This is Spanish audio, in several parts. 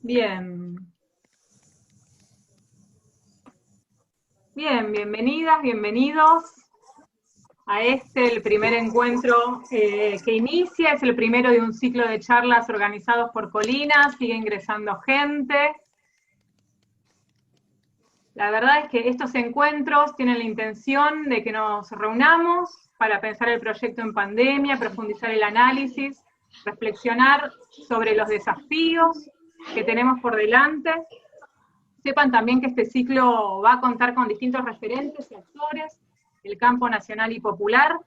Bien. Bien, bienvenidas, bienvenidos a el primer encuentro que inicia. Es el primero de un ciclo de charlas organizados por Colina. Sigue ingresando gente. La verdad es que estos encuentros tienen la intención de que nos reunamos para pensar el proyecto en pandemia, profundizar el análisis, reflexionar sobre los desafíos que tenemos por delante. Sepan también que este ciclo va a contar con distintos referentes y actores del campo nacional y popular.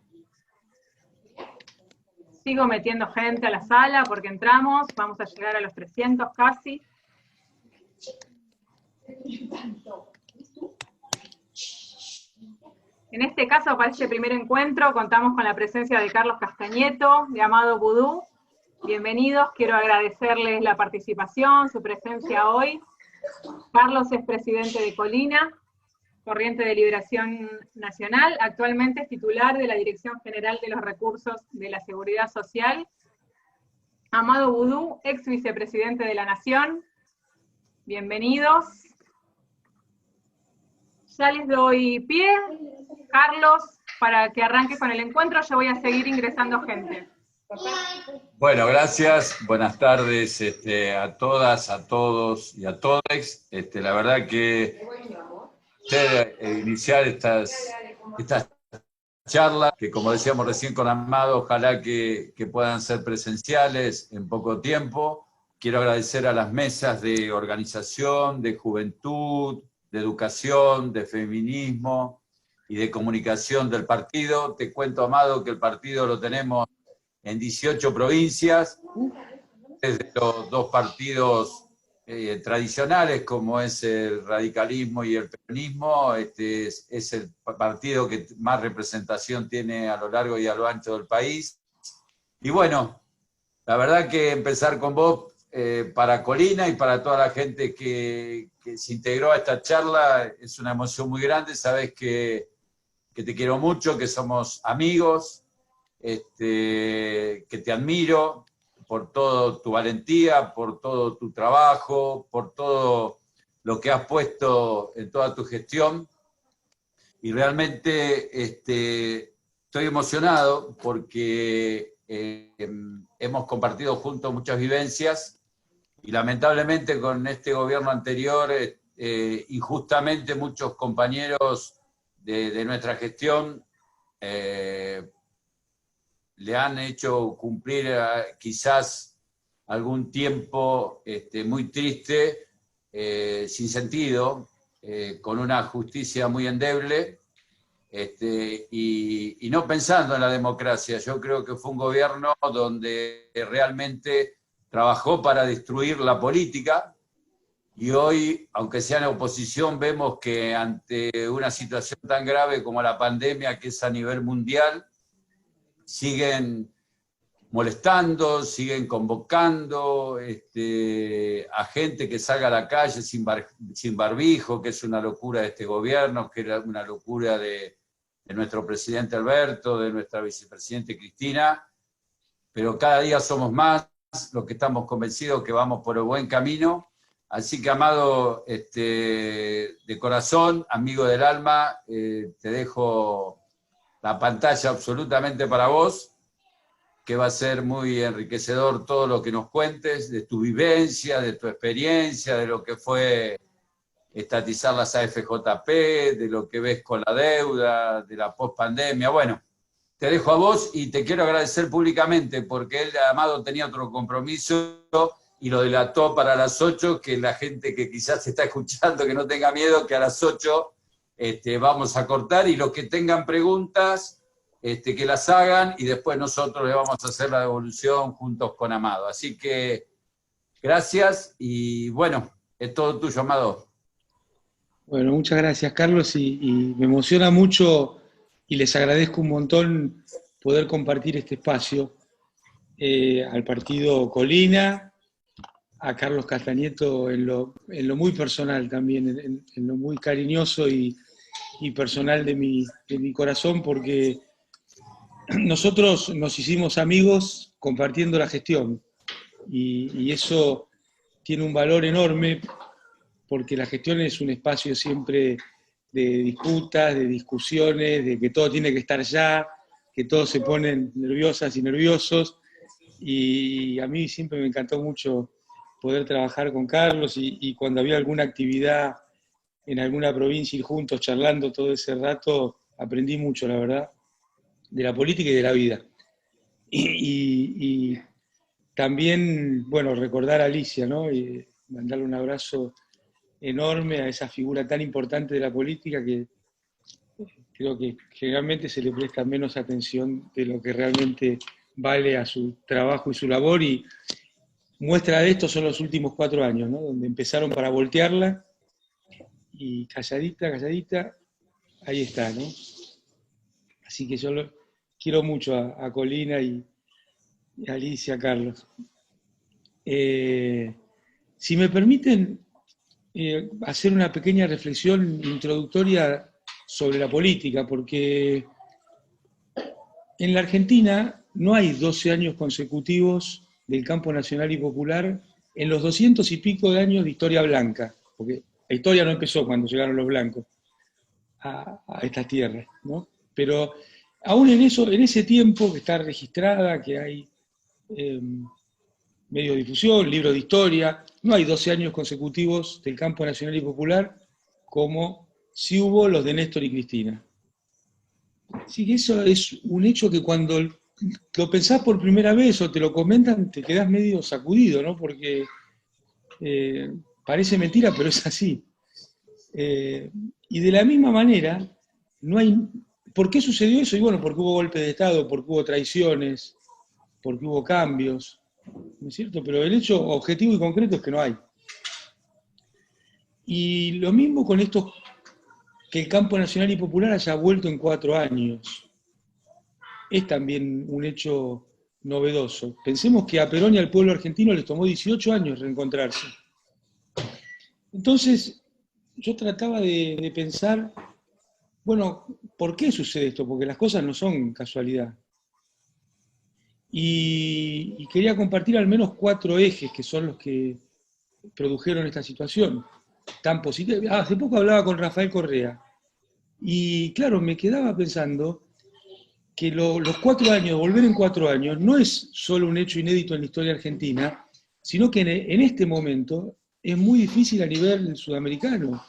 Sigo metiendo gente a la sala porque entramos, vamos a llegar a los 300 casi. En este caso, para este primer encuentro, contamos con la presencia de Carlos Castañeto, de Amado Vudú. Bienvenidos, quiero agradecerles la participación, su presencia hoy. Carlos es presidente de Colina, Corriente de Liberación Nacional, actualmente es titular de la Dirección General de los Recursos de la Seguridad Social. Amado Vudú, ex vicepresidente de la Nación. Bienvenidos. Ya les doy pie, Carlos, para que arranque con el encuentro. Yo voy a seguir ingresando gente. Bueno, gracias. Buenas tardes a todas, a todos y a todos. La verdad que iniciar estas charlas, que como decíamos recién con Amado, ojalá que puedan ser presenciales en poco tiempo. Quiero agradecer a las mesas de organización, de juventud, de educación, de feminismo y de comunicación del partido. Te cuento, Amado, que el partido lo tenemos en 18 provincias, desde los dos partidos tradicionales, como es el radicalismo y el peronismo. Es el partido que más representación tiene a lo largo y a lo ancho del país. Y bueno, la verdad que empezar con vos para Colina y para toda la gente que se integró a esta charla es una emoción muy grande. Sabés que te quiero mucho, que somos amigos, que te admiro por toda tu valentía, por todo tu trabajo, por todo lo que has puesto en toda tu gestión. Y realmente estoy emocionado porque hemos compartido juntos muchas vivencias y lamentablemente con este gobierno anterior, injustamente muchos compañeros de nuestra gestión le han hecho cumplir quizás algún tiempo muy triste, sin sentido, con una justicia muy endeble, y no pensando en la democracia. Yo creo que fue un gobierno donde realmente trabajó para destruir la política, y hoy, aunque sea en oposición, vemos que ante una situación tan grave como la pandemia, que es a nivel mundial, siguen molestando, siguen convocando a gente que salga a la calle sin barbijo, que es una locura de este gobierno, que era una locura de nuestro presidente Alberto, de nuestra vicepresidente Cristina, pero cada día somos más los que estamos convencidos que vamos por el buen camino. Así que, Amado, de corazón, amigo del alma, te dejo la pantalla absolutamente para vos, que va a ser muy enriquecedor todo lo que nos cuentes, de tu vivencia, de tu experiencia, de lo que fue estatizar las AFJP, de lo que ves con la deuda, de la pospandemia. Bueno, te dejo a vos y te quiero agradecer públicamente porque él, Amado, tenía otro compromiso y lo delató para las 8, que la gente que quizás está escuchando, que no tenga miedo, que a las 8 vamos a cortar, y los que tengan preguntas, que las hagan, y después nosotros le vamos a hacer la devolución juntos con Amado. Así que gracias, y bueno, es todo tuyo, Amado. Bueno, muchas gracias, Carlos, y me emociona mucho y les agradezco un montón poder compartir este espacio al partido Colina, a Carlos Castañeto en lo muy personal también, en lo muy cariñoso y personal de mi corazón, porque nosotros nos hicimos amigos compartiendo la gestión, y eso tiene un valor enorme porque la gestión es un espacio siempre de disputas, de discusiones, de que todo tiene que estar ya, que todos se ponen nerviosas y nerviosos, y a mí siempre me encantó mucho poder trabajar con Carlos, y cuando había alguna actividad en alguna provincia y juntos charlando todo ese rato, aprendí mucho, la verdad, de la política y de la vida. Y también, bueno, recordar a Alicia, ¿no? Y mandarle un abrazo enorme a esa figura tan importante de la política que creo que generalmente se le presta menos atención de lo que realmente vale a su trabajo y su labor, y muestra de esto son los últimos 4 años, ¿no? Donde empezaron para voltearla, y calladita, calladita, ahí está, ¿no? Así que yo quiero mucho a Colina y a Alicia, Carlos. Si me permiten hacer una pequeña reflexión introductoria sobre la política, porque en la Argentina no hay 12 años consecutivos del campo nacional y popular en los 200 y pico de años de historia blanca, porque la historia no empezó cuando llegaron los blancos a estas tierras, ¿no? Pero aún en ese tiempo que está registrada, que hay medios de difusión, libros de historia, no hay 12 años consecutivos del campo nacional y popular como si hubo los de Néstor y Cristina. Así que eso es un hecho que cuando lo pensás por primera vez o te lo comentan, te quedás medio sacudido, ¿no? Porque parece mentira, pero es así. Y de la misma manera, no hay... ¿Por qué sucedió eso? Y bueno, porque hubo golpe de Estado, porque hubo traiciones, porque hubo cambios, ¿no es cierto? Pero el hecho objetivo y concreto es que no hay. Y lo mismo con esto, que el campo nacional y popular haya vuelto en 4 años. Es también un hecho novedoso. Pensemos que a Perón y al pueblo argentino les tomó 18 años reencontrarse. Entonces, yo trataba de pensar, bueno, ¿por qué sucede esto? Porque las cosas no son casualidad. Y quería compartir al menos 4 ejes que son los que produjeron esta situación tan positiva. Hace poco hablaba con Rafael Correa, y claro, me quedaba pensando que los 4 años, volver en 4 años, no es solo un hecho inédito en la historia argentina, sino que en este momento es muy difícil a nivel sudamericano.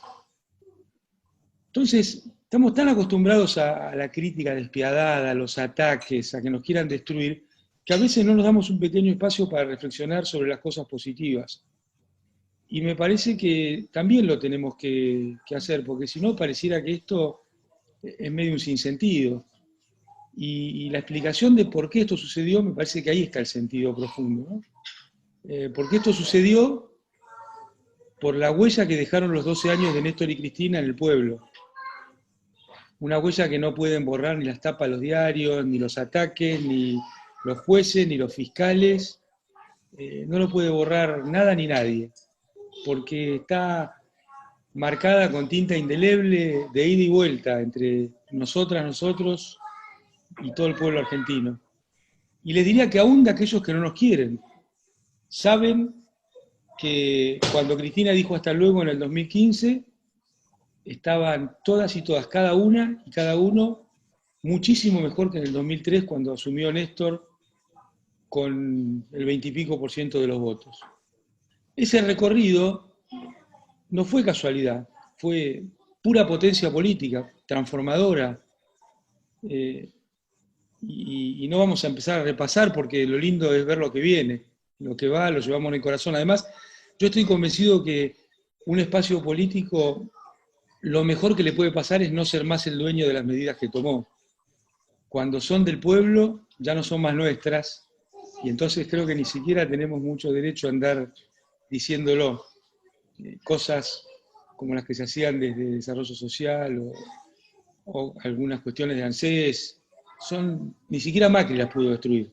Entonces, estamos tan acostumbrados a la crítica despiadada, a los ataques, a que nos quieran destruir, que a veces no nos damos un pequeño espacio para reflexionar sobre las cosas positivas. Y me parece que también lo tenemos que hacer, porque si no pareciera que esto es medio un sinsentido. Y la explicación de por qué esto sucedió, me parece que ahí está el sentido profundo, ¿no? Porque esto sucedió por la huella que dejaron los 12 años de Néstor y Cristina en el pueblo. Una huella que no pueden borrar ni las tapas de los diarios, ni los ataques, ni los jueces, ni los fiscales. No lo puede borrar nada ni nadie, porque está marcada con tinta indeleble de ida y vuelta entre nosotras, nosotros y todo el pueblo argentino. Y les diría que aún de aquellos que no nos quieren, saben que cuando Cristina dijo hasta luego en el 2015, estaban todas y todas, cada una y cada uno, muchísimo mejor que en el 2003 cuando asumió Néstor con el 20 y pico % de los votos. Ese recorrido no fue casualidad, fue pura potencia política, transformadora, y no vamos a empezar a repasar porque lo lindo es ver lo que viene, lo que va, lo llevamos en el corazón. Además, yo estoy convencido que un espacio político, lo mejor que le puede pasar es no ser más el dueño de las medidas que tomó. Cuando son del pueblo, ya no son más nuestras, y entonces creo que ni siquiera tenemos mucho derecho a andar diciéndolo. Cosas como las que se hacían desde Desarrollo Social o algunas cuestiones de ANSES, ni siquiera Macri las pudo destruir.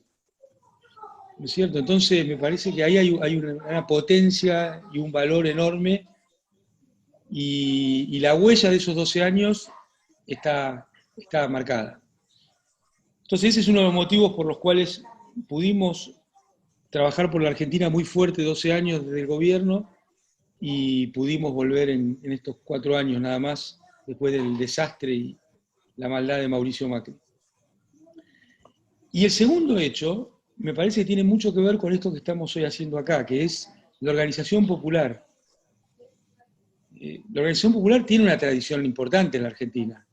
¿No es cierto? Entonces me parece que ahí hay una potencia y un valor enorme, y la huella de esos 12 años está marcada. Entonces ese es uno de los motivos por los cuales pudimos trabajar por la Argentina muy fuerte, 12 años desde el gobierno, y pudimos volver en estos 4 años nada más, después del desastre y la maldad de Mauricio Macri. Y el segundo hecho, me parece que tiene mucho que ver con esto que estamos hoy haciendo acá, que es la organización popular. La organización popular tiene una tradición importante en la Argentina,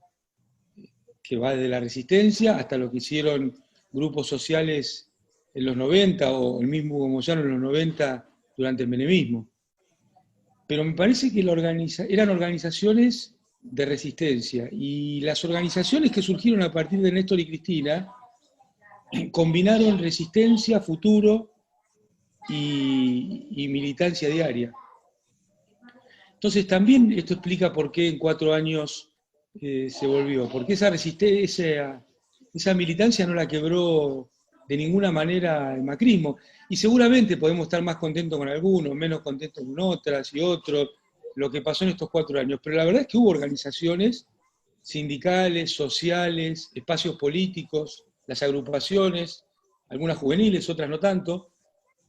que va desde la resistencia hasta lo que hicieron grupos sociales en los 90, o el mismo Moyano en los 90 durante el menemismo. Pero me parece que eran organizaciones de resistencia, y las organizaciones que surgieron a partir de Néstor y Cristina combinaron resistencia, futuro y militancia diaria. Entonces también esto explica por qué en 4 años se volvió, porque esa resistencia, esa militancia no la quebró de ninguna manera el macrismo, y seguramente podemos estar más contentos con algunos, menos contentos con otras y otros, lo que pasó en estos 4 años, pero la verdad es que hubo organizaciones sindicales, sociales, espacios políticos, las agrupaciones, algunas juveniles, otras no tanto,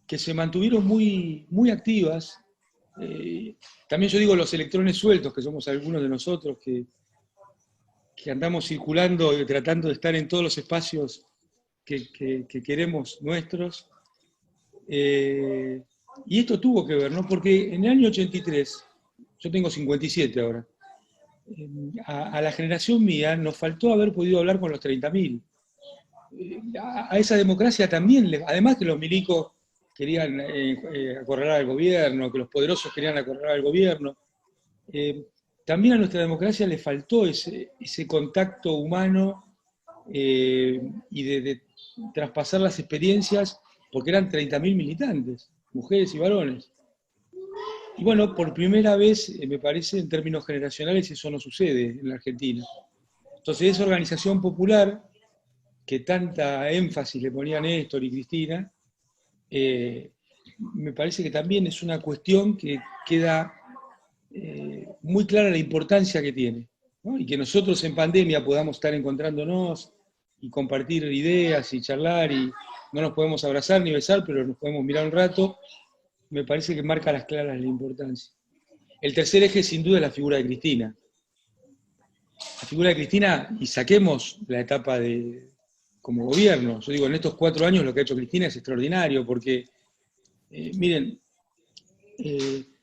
que se mantuvieron muy activas. También yo digo los electrones sueltos, que somos algunos de nosotros que andamos circulando y tratando de estar en todos los espacios que queremos nuestros. Y esto tuvo que ver, ¿no? Porque en el año 83, yo tengo 57 ahora, a la generación mía nos faltó haber podido hablar con los 30.000. A esa democracia también, además que los milicos querían acorralar al gobierno, que los poderosos querían acorralar al gobierno, también a nuestra democracia le faltó ese contacto humano y de traspasar las experiencias, porque eran 30.000 militantes, mujeres y varones. Y bueno, por primera vez, me parece, en términos generacionales, eso no sucede en la Argentina. Entonces, esa organización popular, que tanta énfasis le ponían Néstor y Cristina, me parece que también es una cuestión que queda muy clara la importancia que tiene, ¿no? Y que nosotros en pandemia podamos estar encontrándonos y compartir ideas y charlar, y no nos podemos abrazar ni besar, pero nos podemos mirar un rato, me parece que marca a las claras la importancia. El tercer eje, sin duda, es la figura de Cristina. La figura de Cristina, y saquemos la etapa como gobierno, yo digo, en estos 4 años lo que ha hecho Cristina es extraordinario, porque, miren,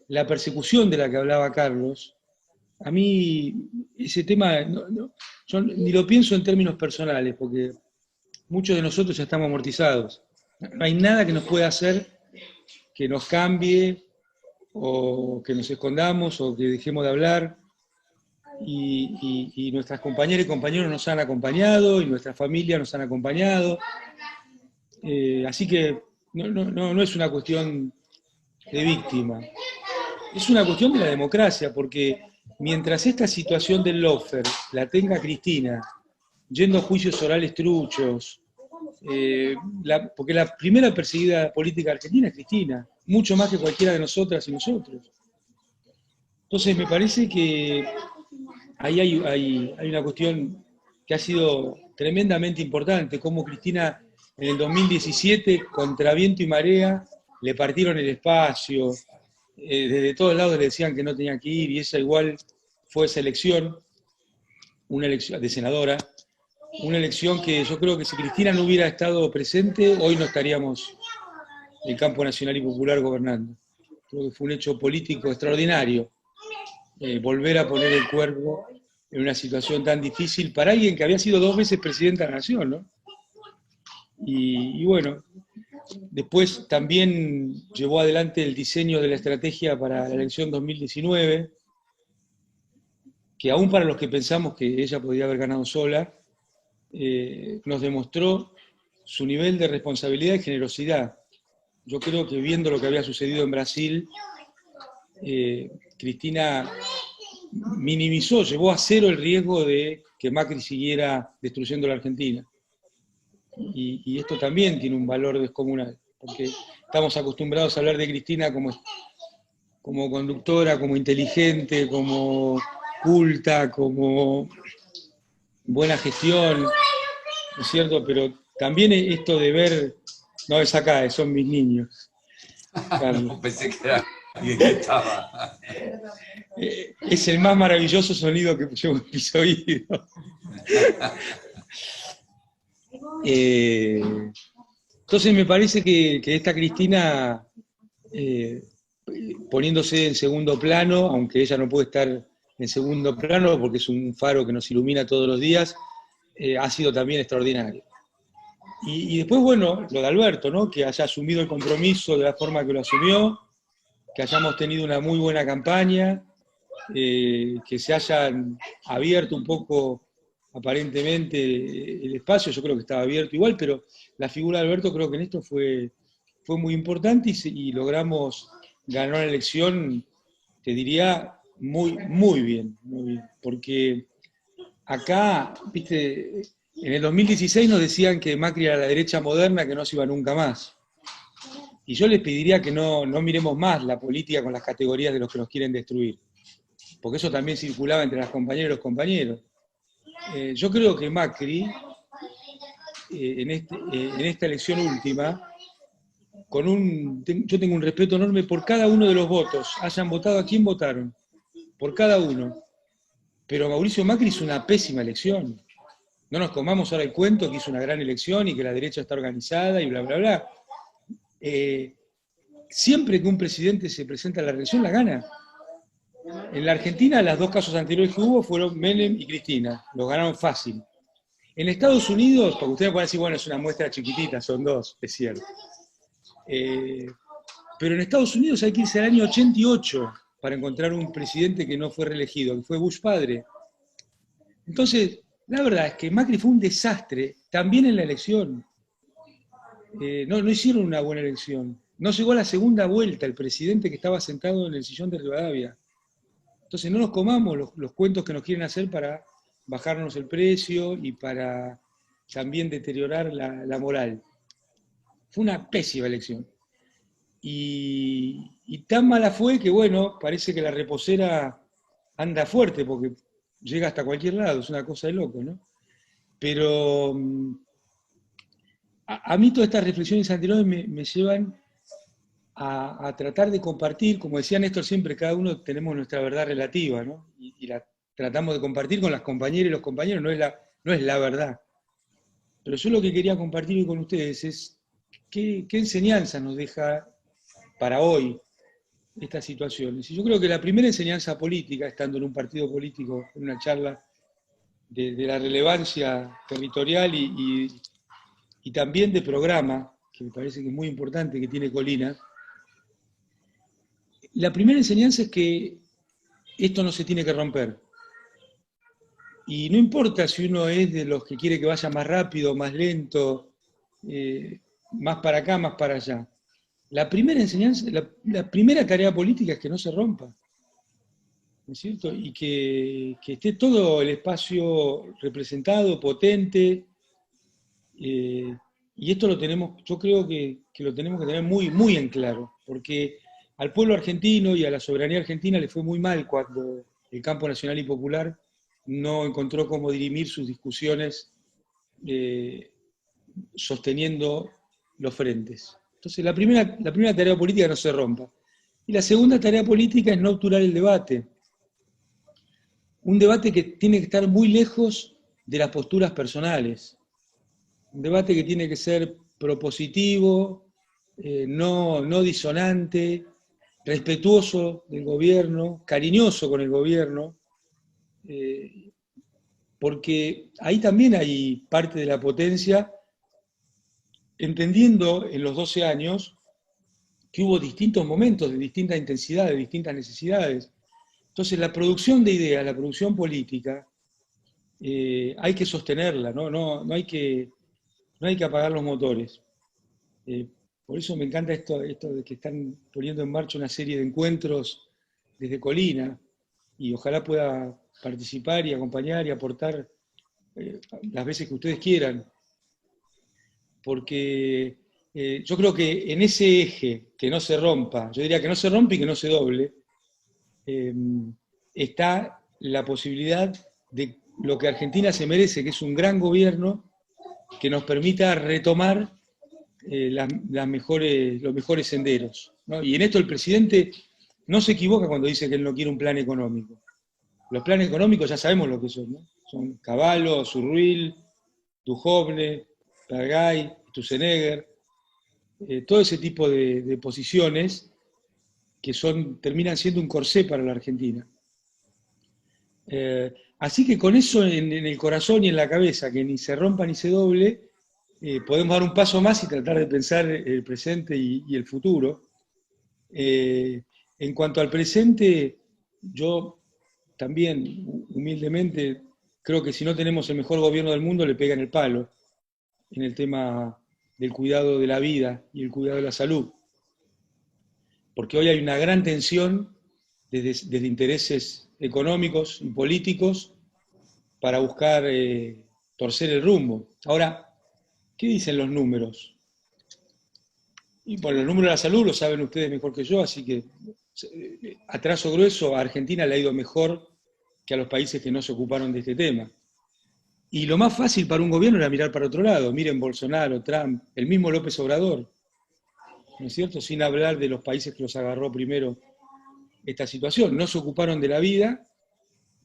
la persecución de la que hablaba Carlos, a mí ese tema, yo ni lo pienso en términos personales, porque muchos de nosotros ya estamos amortizados. No hay nada que nos pueda hacer que nos cambie, o que nos escondamos, o que dejemos de hablar, y nuestras compañeras y compañeros nos han acompañado, y nuestras familias nos han acompañado, así que no es una cuestión de víctima, es una cuestión de la democracia, porque mientras esta situación del lawfare la tenga Cristina, yendo a juicios orales truchos, porque la primera perseguida política argentina es Cristina, mucho más que cualquiera de nosotras y nosotros. Entonces me parece que ahí hay una cuestión que ha sido tremendamente importante, como Cristina en el 2017, contra viento y marea, le partieron el espacio, desde todos lados le decían que no tenía que ir, y esa igual fue esa elección, una elección de senadora, una elección que yo creo que si Cristina no hubiera estado presente, hoy no estaríamos en el campo nacional y popular gobernando. Creo que fue un hecho político extraordinario, volver a poner el cuerpo en una situación tan difícil para alguien que había sido 2 veces presidenta de la Nación, ¿no? Y bueno, después también llevó adelante el diseño de la estrategia para la elección 2019, que aún para los que pensamos que ella podía haber ganado sola, nos demostró su nivel de responsabilidad y generosidad. Yo creo que viendo lo que había sucedido en Brasil, Cristina minimizó, llevó a 0 el riesgo de que Macri siguiera destruyendo la Argentina. Y esto también tiene un valor descomunal, porque estamos acostumbrados a hablar de Cristina como conductora, como inteligente, como culta, como buena gestión, ¿no es cierto? Pero también esto de ver No, es acá, son mis niños, Carlos. Pensé que era alguien que estaba. Es el más maravilloso sonido que yo he oído. Entonces me parece que esta Cristina, poniéndose en segundo plano, aunque ella no puede estar en segundo plano porque es un faro que nos ilumina todos los días, ha sido también extraordinario. Y después, bueno, lo de Alberto, ¿no? Que haya asumido el compromiso de la forma que lo asumió, que hayamos tenido una muy buena campaña, que se hayan abierto un poco aparentemente el espacio, yo creo que estaba abierto igual, pero la figura de Alberto creo que en esto fue muy importante y logramos ganar la elección, te diría, muy bien, porque acá, viste, en el 2016 nos decían que Macri era la derecha moderna, que no se iba nunca más. Y yo les pediría que no miremos más la política con las categorías de los que nos quieren destruir, porque eso también circulaba entre las compañeras y los compañeros. Yo creo que Macri, en esta elección última, yo tengo un respeto enorme por cada uno de los votos, hayan votado a quién votaron, por cada uno. Pero Mauricio Macri hizo una pésima elección. No nos comamos ahora el cuento que hizo una gran elección y que la derecha está organizada y bla, bla, bla. Siempre que un presidente se presenta a la reelección, la gana. En la Argentina, los dos casos anteriores que hubo fueron Menem y Cristina. Los ganaron fácil. En Estados Unidos, porque ustedes pueden decir, bueno, es una muestra chiquitita, son dos, es cierto. Pero en Estados Unidos hay que irse al año 88 para encontrar un presidente que no fue reelegido, que fue Bush padre. Entonces, la verdad es que Macri fue un desastre, también en la elección. No hicieron una buena elección. No llegó a la segunda vuelta el presidente que estaba sentado en el sillón de Rivadavia. Entonces no nos comamos los cuentos que nos quieren hacer para bajarnos el precio y para también deteriorar la moral. Fue una pésima elección. Y tan mala fue que, bueno, parece que la reposera anda fuerte porque llega hasta cualquier lado, es una cosa de loco, ¿no? Pero a mí todas estas reflexiones anteriores me llevan a tratar de compartir, como decía Néstor siempre, cada uno tenemos nuestra verdad relativa, ¿no? Y la tratamos de compartir con las compañeras y los compañeros, no es la verdad. Pero yo lo que quería compartir hoy con ustedes es qué enseñanza nos deja para hoy estas situaciones. Y yo creo que la primera enseñanza política, estando en un partido político, en una charla de la relevancia territorial y también de programa, que me parece que es muy importante que tiene Colina, la primera enseñanza es que esto no se tiene que romper. Y no importa si uno es de los que quiere que vaya más rápido, más lento, más para acá, más para allá. La primera enseñanza, la primera tarea política es que no se rompa, ¿no es cierto? Y que esté todo el espacio representado, potente, y esto lo tenemos, yo creo que lo tenemos que tener muy, muy en claro, porque al pueblo argentino y a la soberanía argentina le fue muy mal cuando el campo nacional y popular no encontró cómo dirimir sus discusiones sosteniendo los frentes. Entonces la primera tarea política no se rompa. Y la segunda tarea política es no obturar el debate. Un debate que tiene que estar muy lejos de las posturas personales. Un debate que tiene que ser propositivo, no disonante, respetuoso del gobierno, cariñoso con el gobierno, porque ahí también hay parte de la potencia, entendiendo en los 12 años que hubo distintos momentos de distinta intensidad, de distintas necesidades. Entonces la producción de ideas, la producción política, hay que sostenerla, no hay que apagar los motores. Por eso me encanta esto de que están poniendo en marcha una serie de encuentros desde Colina, y ojalá pueda participar y acompañar y aportar las veces que ustedes quieran, porque yo creo que en ese eje, que no se rompa, yo diría que no se rompe y que no se doble, está la posibilidad de lo que Argentina se merece, que es un gran gobierno que nos permita retomar los mejores senderos, ¿no? Y en esto el presidente no se equivoca cuando dice que él no quiere un plan económico. Los planes económicos ya sabemos lo que son, ¿no? Son Cavallo, Surruil, Duhovne, Targay, Sturzenegger, todo ese tipo de posiciones que terminan siendo un corsé para la Argentina. Así que con eso en el corazón y en la cabeza, que ni se rompa ni se doble, podemos dar un paso más y tratar de pensar el presente y el futuro. En cuanto al presente, yo también, humildemente, creo que si no tenemos el mejor gobierno del mundo, le pegan el palo en el tema del cuidado de la vida y el cuidado de la salud. Porque hoy hay una gran tensión desde intereses económicos y políticos para buscar torcer el rumbo. Ahora, ¿qué dicen los números? Y bueno, los números de la salud lo saben ustedes mejor que yo, así que a trazo grueso a Argentina le ha ido mejor que a los países que no se ocuparon de este tema. Y lo más fácil para un gobierno era mirar para otro lado. Miren Bolsonaro, Trump, el mismo López Obrador, ¿no es cierto? Sin hablar de los países que los agarró primero esta situación. No se ocuparon de la vida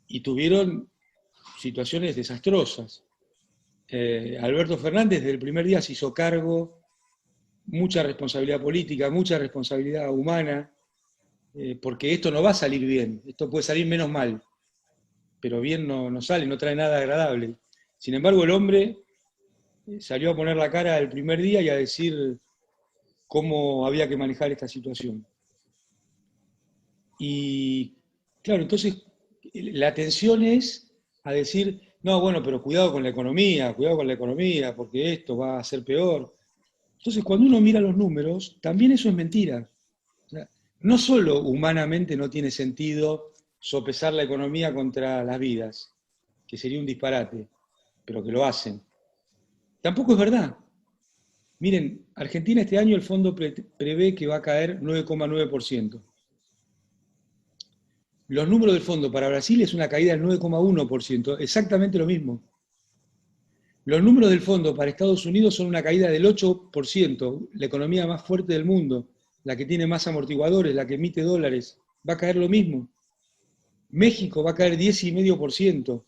y tuvieron situaciones desastrosas. Alberto Fernández desde el primer día se hizo cargo, mucha responsabilidad política, mucha responsabilidad humana, porque esto no va a salir bien, esto puede salir menos mal, pero bien no sale, no trae nada agradable. Sin embargo, el hombre salió a poner la cara el primer día y a decir cómo había que manejar esta situación. Y claro, entonces la tensión es a decir, no, bueno, pero cuidado con la economía, porque esto va a ser peor. Entonces, cuando uno mira los números, también eso es mentira. O sea, no solo humanamente no tiene sentido sopesar la economía contra las vidas, que sería un disparate, pero que lo hacen. Tampoco es verdad. Miren, Argentina este año el fondo prevé que va a caer 9,9%. Los números del fondo para Brasil es una caída del 9,1%, exactamente lo mismo. Los números del fondo para Estados Unidos son una caída del 8%, la economía más fuerte del mundo, la que tiene más amortiguadores, la que emite dólares, va a caer lo mismo. México va a caer 10,5%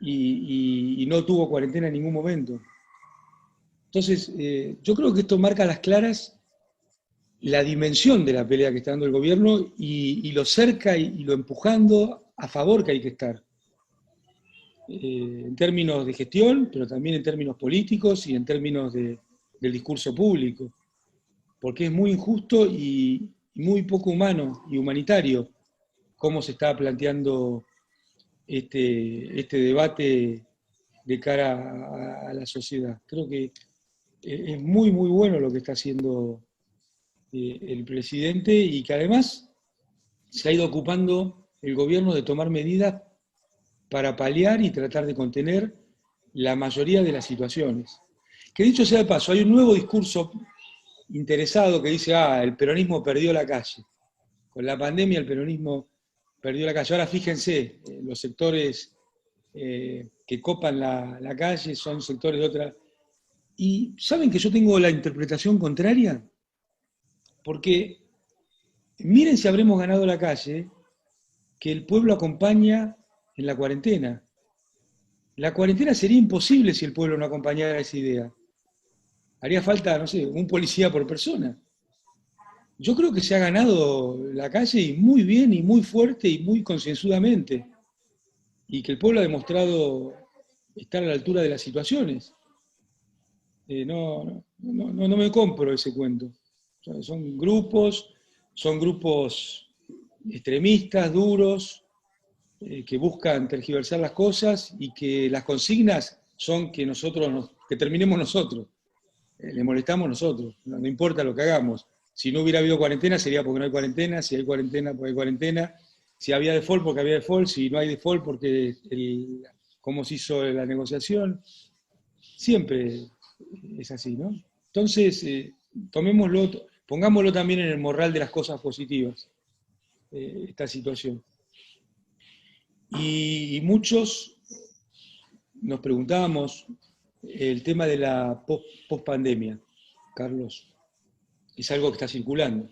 y no tuvo cuarentena en ningún momento. Entonces, yo creo que esto marca a las claras la dimensión de la pelea que está dando el gobierno y lo cerca y lo empujando a favor que hay que estar. En términos de gestión, pero también en términos políticos y en términos del discurso público. Porque es muy injusto y muy poco humano y humanitario cómo se está planteando este debate de cara a la sociedad. Creo que es muy, muy bueno lo que está haciendo el presidente y que además se ha ido ocupando el gobierno de tomar medidas para paliar y tratar de contener la mayoría de las situaciones. Que dicho sea de paso, hay un nuevo discurso interesado que dice, el peronismo perdió la calle. Con la pandemia el peronismo perdió la calle. Ahora fíjense, los sectores que copan la calle son sectores de otra. Y ¿saben que yo tengo la interpretación contraria? Porque miren si habremos ganado la calle, que el pueblo acompaña en la cuarentena. La cuarentena sería imposible si el pueblo no acompañara esa idea. Haría falta, no sé, un policía por persona. Yo creo que se ha ganado la calle y muy bien y muy fuerte y muy concienzudamente. Y que el pueblo ha demostrado estar a la altura de las situaciones. No me compro ese cuento. O sea, son grupos extremistas, duros, que buscan tergiversar las cosas y que las consignas son que terminemos nosotros. Le molestamos nosotros, no importa lo que hagamos. Si no hubiera habido cuarentena sería porque no hay cuarentena, si hay cuarentena porque hay cuarentena, si había default porque había default, si no hay default porque cómo se hizo la negociación. Siempre es así, ¿no? Entonces, pongámoslo también en el morral de las cosas positivas, esta situación. Y muchos nos preguntamos, el tema de la pospandemia, Carlos. Es algo que está circulando.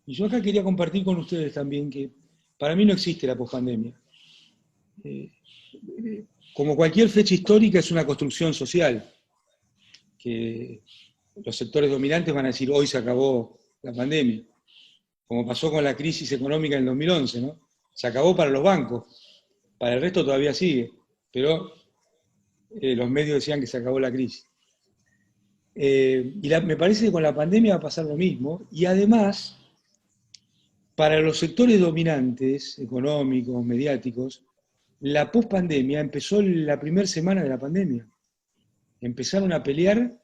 Y yo acá quería compartir con ustedes también que para mí no existe la pospandemia. Como cualquier fecha histórica es una construcción social, que los sectores dominantes van a decir hoy se acabó la pandemia, como pasó con la crisis económica en 2011, ¿no? Se acabó para los bancos, para el resto todavía sigue, pero los medios decían que se acabó la crisis. Me parece que con la pandemia va a pasar lo mismo, y además, para los sectores dominantes, económicos, mediáticos, la pospandemia empezó la primera semana de la pandemia. Empezaron a pelear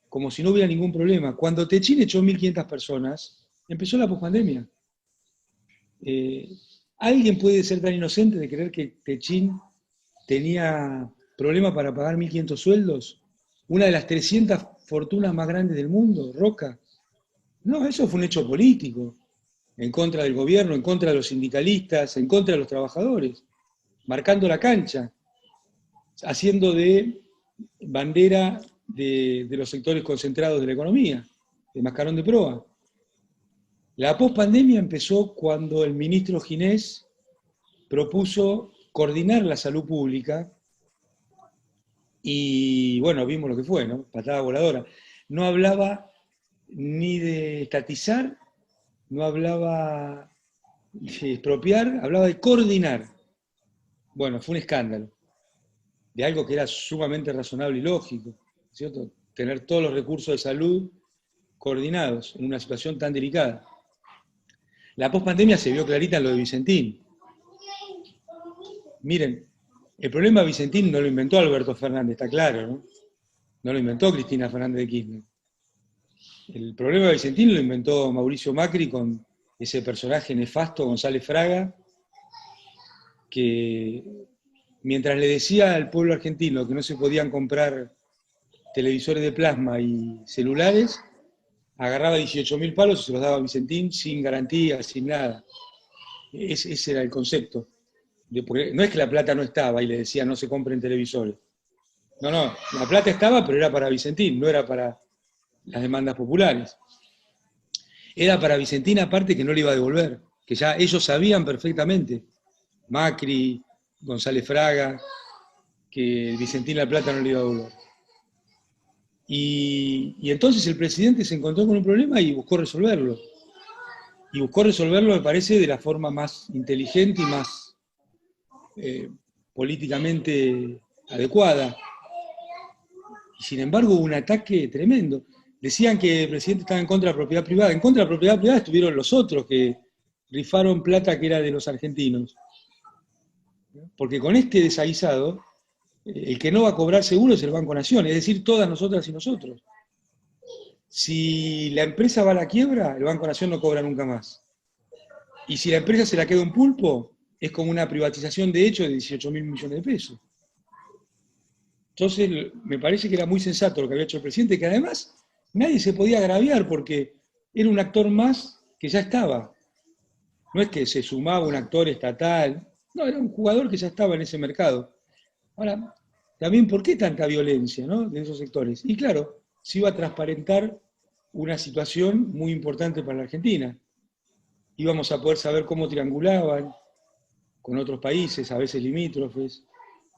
como si no hubiera ningún problema. Cuando Techín echó 1.500 personas, empezó la pospandemia. ¿Alguien puede ser tan inocente de creer que Techín tenía problemas para pagar 1.500 sueldos? Una de las 300 fortunas más grandes del mundo, Roca. No, eso fue un hecho político, en contra del gobierno, en contra de los sindicalistas, en contra de los trabajadores, marcando la cancha, haciendo de bandera de los sectores concentrados de la economía, de mascarón de proa. La pospandemia empezó cuando el ministro Ginés propuso coordinar la salud pública y, bueno, vimos lo que fue, ¿no? Patada voladora. No hablaba ni de estatizar, no hablaba de expropiar, hablaba de coordinar. Bueno, fue un escándalo, de algo que era sumamente razonable y lógico, ¿cierto? Tener todos los recursos de salud coordinados en una situación tan delicada. La pospandemia se vio clarita en lo de Vicentín. Miren, el problema de Vicentín no lo inventó Alberto Fernández, está claro, ¿no? No lo inventó Cristina Fernández de Kirchner. El problema de Vicentín lo inventó Mauricio Macri con ese personaje nefasto, González Fraga, que mientras le decía al pueblo argentino que no se podían comprar televisores de plasma y celulares, agarraba 18.000 palos y se los daba a Vicentín sin garantía, sin nada. Ese era el concepto. No es que la plata no estaba y le decía no se compren televisores. No, la plata estaba, pero era para Vicentín, no era para las demandas populares. Era para Vicentín aparte que no le iba a devolver, que ya ellos sabían perfectamente, Macri, González Fraga, que Vicentín la plata no le iba a devolver. Y entonces el presidente se encontró con un problema y buscó resolverlo. Y buscó resolverlo, me parece, de la forma más inteligente y más políticamente adecuada. Y sin embargo hubo un ataque tremendo. Decían que el presidente estaba en contra de la propiedad privada. En contra de la propiedad privada estuvieron los otros que rifaron plata que era de los argentinos. Porque con este desaguisado, el que no va a cobrar seguro es el Banco Nación, es decir, todas nosotras y nosotros. Si la empresa va a la quiebra, el Banco Nación no cobra nunca más. Y si la empresa se la queda un pulpo, es como una privatización de hecho de 18.000 millones de pesos. Entonces, me parece que era muy sensato lo que había hecho el presidente, que además nadie se podía agraviar porque era un actor más que ya estaba. No es que se sumaba un actor estatal, no, era un jugador que ya estaba en ese mercado. Ahora, también, ¿por qué tanta violencia, ¿no?, de esos sectores? Y claro, se iba a transparentar una situación muy importante para la Argentina. Íbamos a poder saber cómo triangulaban con otros países, a veces limítrofes,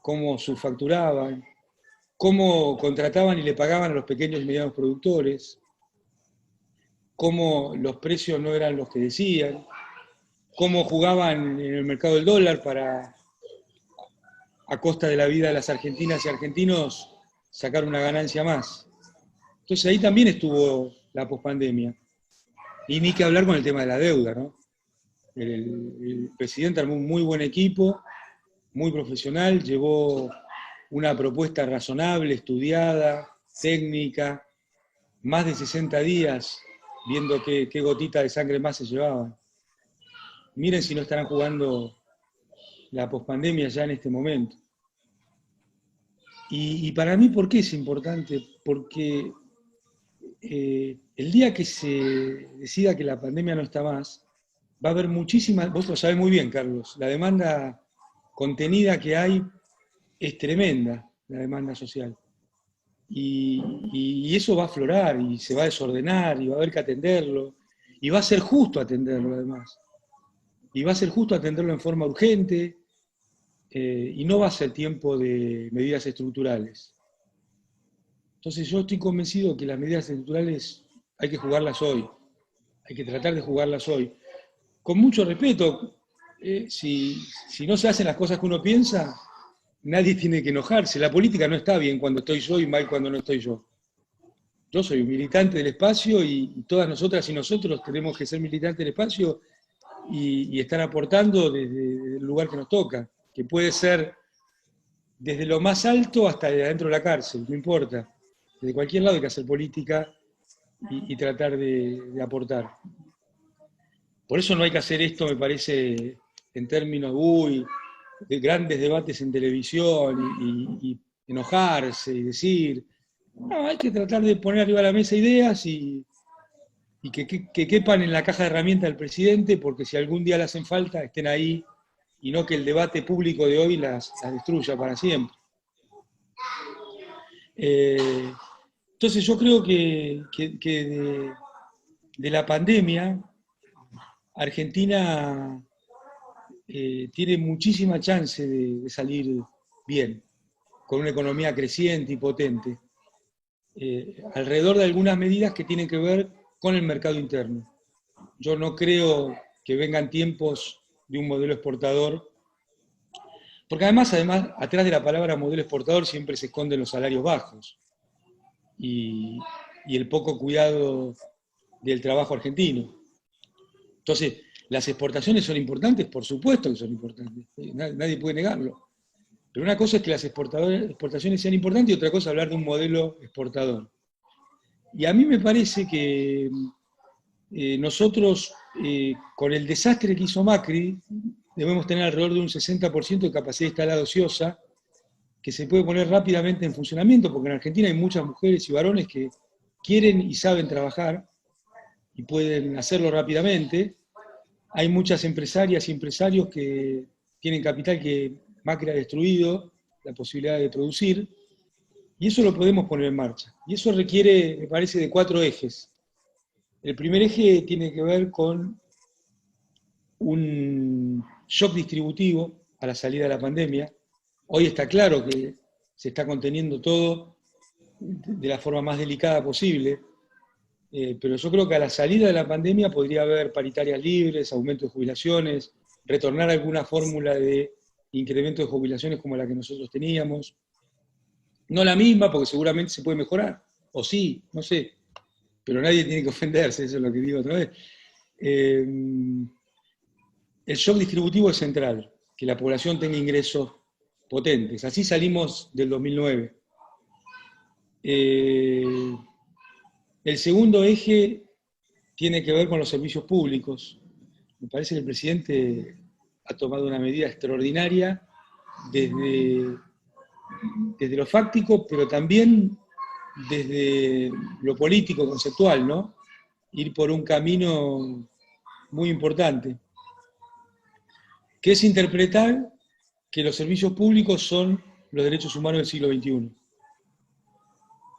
cómo subfacturaban, cómo contrataban y le pagaban a los pequeños y medianos productores, cómo los precios no eran los que decían, cómo jugaban en el mercado del dólar para, a costa de la vida de las argentinas y argentinos, sacar una ganancia más. Entonces ahí también estuvo la pospandemia. Y ni que hablar con el tema de la deuda, ¿no? El presidente armó un muy buen equipo, muy profesional, llevó una propuesta razonable, estudiada, técnica, más de 60 días viendo qué gotita de sangre más se llevaban. Miren si no estarán jugando la pospandemia ya en este momento. Y para mí, ¿por qué es importante? Porque el día que se decida que la pandemia no está más, va a haber muchísimas, vos lo sabés muy bien, Carlos, la demanda contenida que hay es tremenda, la demanda social. y eso va a aflorar, y se va a desordenar, y va a haber que atenderlo, y va a ser justo atenderlo además. Y va a ser justo atenderlo en forma urgente, y no va a ser tiempo de medidas estructurales. Entonces yo estoy convencido que las medidas estructurales hay que jugarlas hoy, hay que tratar de jugarlas hoy. Con mucho respeto, si no se hacen las cosas que uno piensa, nadie tiene que enojarse. La política no está bien cuando estoy yo y mal cuando no estoy yo. Yo soy un militante del espacio y todas nosotras y nosotros tenemos que ser militantes del espacio y estar aportando desde el lugar que nos toca, que puede ser desde lo más alto hasta adentro de la cárcel, no importa. Desde cualquier lado hay que hacer política y tratar de aportar. Por eso no hay que hacer esto, me parece, en términos de grandes debates en televisión y enojarse y decir. No, hay que tratar de poner arriba de la mesa ideas y que quepan en la caja de herramientas del presidente, porque si algún día le hacen falta, estén ahí, y no que el debate público de hoy las destruya para siempre. Entonces yo creo que de la pandemia, Argentina tiene muchísima chance de salir bien, con una economía creciente y potente, alrededor de algunas medidas que tienen que ver con el mercado interno. Yo no creo que vengan tiempos de un modelo exportador, porque además, atrás de la palabra modelo exportador siempre se esconden los salarios bajos y el poco cuidado del trabajo argentino. Entonces, las exportaciones son importantes, por supuesto que son importantes, nadie puede negarlo. Pero una cosa es que las exportaciones sean importantes y otra cosa es hablar de un modelo exportador. Y a mí me parece que nosotros, con el desastre que hizo Macri, debemos tener alrededor de un 60% de capacidad instalada ociosa, que se puede poner rápidamente en funcionamiento, porque en Argentina hay muchas mujeres y varones que quieren y saben trabajar, y pueden hacerlo rápidamente. Hay muchas empresarias y empresarios que tienen capital que Macri ha destruido, la posibilidad de producir, y eso lo podemos poner en marcha. Y eso requiere, me parece, de 4 ejes. El primer eje tiene que ver con un shock distributivo a la salida de la pandemia. Hoy está claro que se está conteniendo todo de la forma más delicada posible, pero yo creo que a la salida de la pandemia podría haber paritarias libres, aumento de jubilaciones, retornar a alguna fórmula de incremento de jubilaciones como la que nosotros teníamos. No la misma, porque seguramente se puede mejorar, o sí, no sé, pero nadie tiene que ofenderse, eso es lo que digo otra vez. El shock distributivo es central, que la población tenga ingresos potentes. Así salimos del 2009. El segundo eje tiene que ver con los servicios públicos. Me parece que el presidente ha tomado una medida extraordinaria desde lo fáctico, pero también desde lo político, conceptual, ¿no? Ir por un camino muy importante, que es interpretar que los servicios públicos son los derechos humanos del siglo XXI.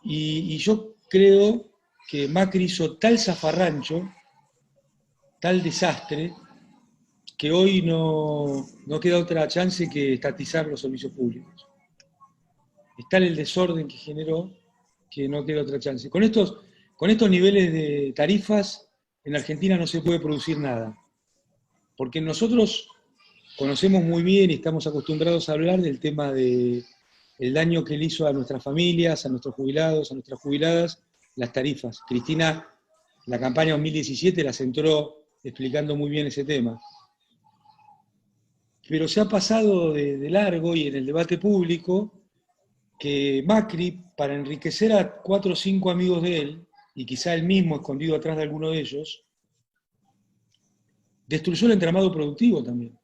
Y yo creo que Macri hizo tal zafarrancho, tal desastre, que hoy no queda otra chance que estatizar los servicios públicos. Es tal el desorden que generó que no queda otra chance. Con estos niveles de tarifas, en Argentina no se puede producir nada. Porque nosotros conocemos muy bien y estamos acostumbrados a hablar del tema del daño que le hizo a nuestras familias, a nuestros jubilados, a nuestras jubiladas, las tarifas. Cristina, la campaña 2017 la centró explicando muy bien ese tema. Pero se ha pasado de largo y en el debate público que Macri, para enriquecer a 4 o 5 amigos de él, y quizá él mismo escondido atrás de alguno de ellos, destruyó el entramado productivo también.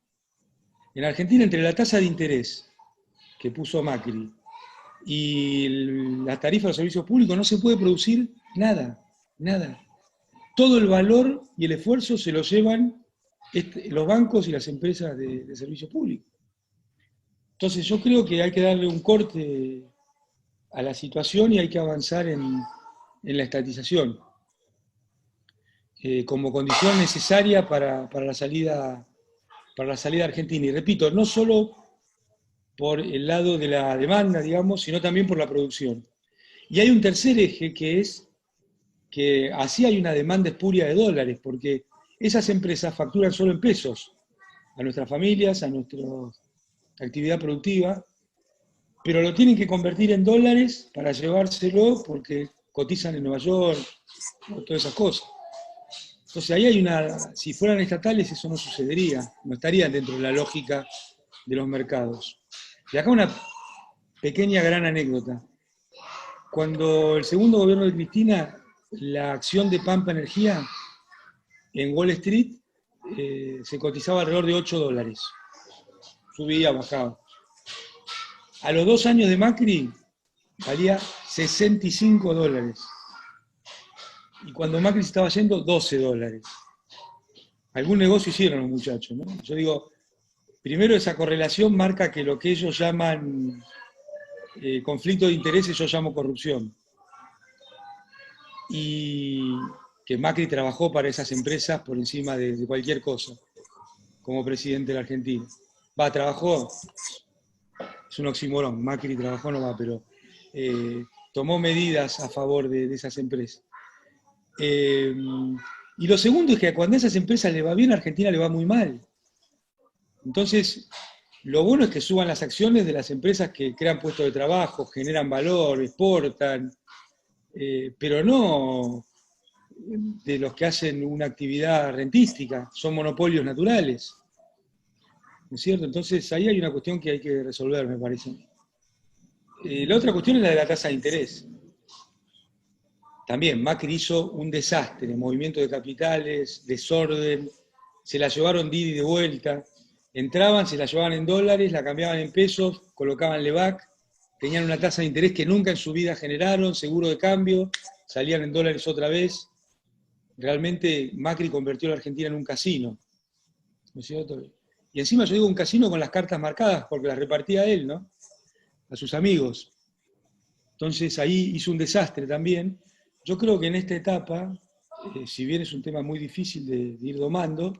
En Argentina, entre la tasa de interés que puso Macri y la tarifa de los servicios públicos, no se puede producir nada, nada. Todo el valor y el esfuerzo se lo llevan los bancos y las empresas de servicios públicos. Entonces yo creo que hay que darle un corte a la situación y hay que avanzar en la estatización como condición necesaria para la salida argentina. Y repito, no solo por el lado de la demanda, digamos, sino también por la producción. Y hay un tercer eje que es que así hay una demanda espuria de dólares, porque esas empresas facturan solo en pesos a nuestras familias, a nuestra actividad productiva, pero lo tienen que convertir en dólares para llevárselo porque cotizan en Nueva York, todas esas cosas. Entonces ahí hay si fueran estatales eso no sucedería, no estarían dentro de la lógica de los mercados. Y acá una pequeña gran anécdota. Cuando el segundo gobierno de Cristina, la acción de Pampa Energía en Wall Street se cotizaba alrededor de $8. Subía, bajaba. A los 2 años de Macri valía $65. Y cuando Macri se estaba yendo, $12. Algún negocio hicieron los muchachos, ¿no? Yo digo, primero esa correlación marca que lo que ellos llaman conflicto de intereses, yo llamo corrupción. Y que Macri trabajó para esas empresas por encima de cualquier cosa, como presidente de la Argentina. Trabajó, es un oxímoron, Macri trabajó no va, pero tomó medidas a favor de esas empresas. Y lo segundo es que cuando a esas empresas le va bien, a Argentina le va muy mal. Entonces, lo bueno es que suban las acciones de las empresas que crean puestos de trabajo, generan valor, exportan, pero no de los que hacen una actividad rentística, son monopolios naturales. ¿No es cierto? Entonces ahí hay una cuestión que hay que resolver, me parece. La otra cuestión es la de la tasa de interés. También Macri hizo un desastre, movimiento de capitales, desorden, se la llevaron de ida y de vuelta, entraban, se la llevaban en dólares, la cambiaban en pesos, colocaban LEVAC, tenían una tasa de interés que nunca en su vida generaron, seguro de cambio, salían en dólares otra vez. Realmente Macri convirtió a la Argentina en un casino, ¿no es cierto? Y encima yo digo un casino con las cartas marcadas, porque las repartía él, ¿no? A sus amigos. Entonces ahí hizo un desastre también. Yo creo que en esta etapa, si bien es un tema muy difícil de ir domando,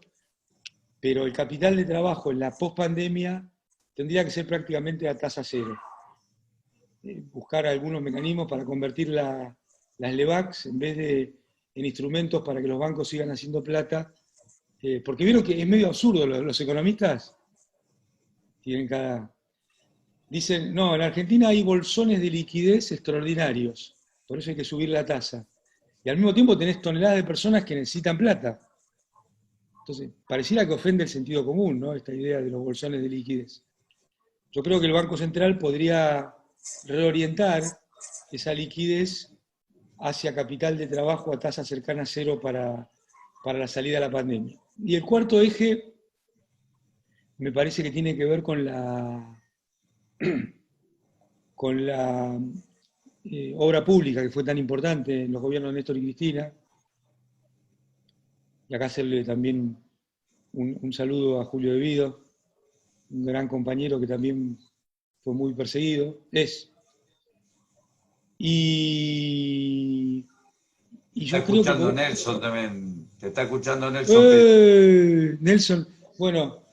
pero el capital de trabajo en la pospandemia tendría que ser prácticamente a tasa cero. Buscar algunos mecanismos para convertir las LEVACs en vez de en instrumentos para que los bancos sigan haciendo plata, porque vieron que es medio absurdo, los economistas dicen, no, en Argentina hay bolsones de liquidez extraordinarios, por eso hay que subir la tasa. Y al mismo tiempo tenés toneladas de personas que necesitan plata. Entonces, pareciera que ofende el sentido común, ¿no? Esta idea de los bolsones de liquidez. Yo creo que el Banco Central podría reorientar esa liquidez hacia capital de trabajo a tasa cercana a cero para la salida de la pandemia. Y el cuarto eje me parece que tiene que ver con la obra pública que fue tan importante en los gobiernos de Néstor y Cristina. Y acá hacerle también un saludo a Julio De Vido, un gran compañero que también fue muy perseguido, Y yo creo que... Nelson también, te está escuchando Nelson. Nelson, bueno,